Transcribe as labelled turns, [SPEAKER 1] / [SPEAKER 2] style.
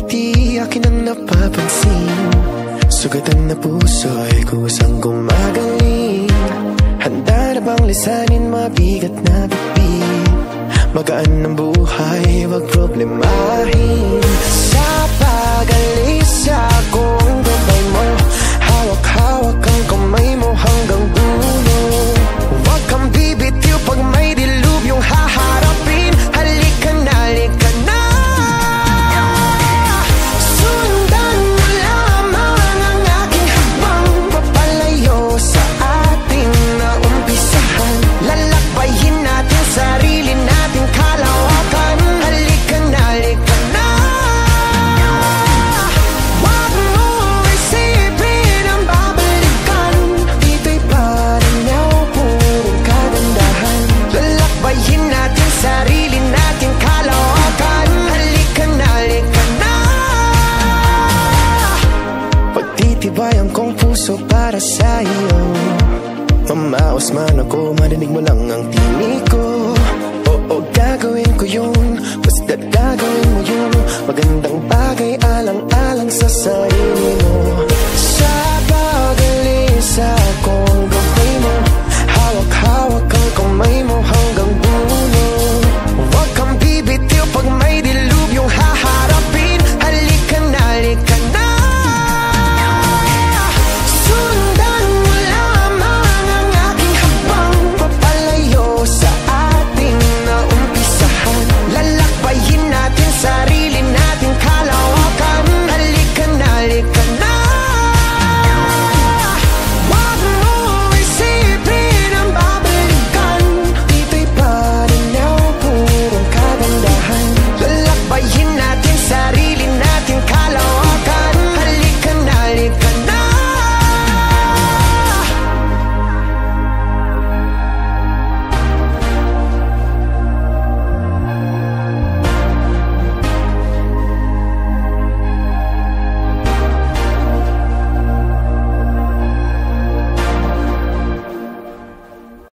[SPEAKER 1] ngiti akin ang napapansin. Sugatan na puso'y kusang gumagaling. Handa na bang lisanin mabigat na bibig? Magaan ng buhay, wag problemahin. Sa pag-alis ako ang gabay mo, hawak-hawak ang kamay mo hanggang dulo. Huwag kang bibitiw pag may dilubyong haharapin. Halika na, halika na. Sundan mo lamang ang aking habang papalayo sa ating naumpisahan. Lalakbayin natin sarili nating kalawakan. Halika na, halika na. Huwag mo isipin ang babalikan. Dito'y paranaw, purong kagandahan. Lalakbayin natin sarili nating kalawakan. Halika na, halika na. Pagtitibayan kong puso para sa iyo. Mamaos man ako, marinig mo lang ang tinig ko. Oo, gagawin ko yun, basta't gagawin mo yun. Magandang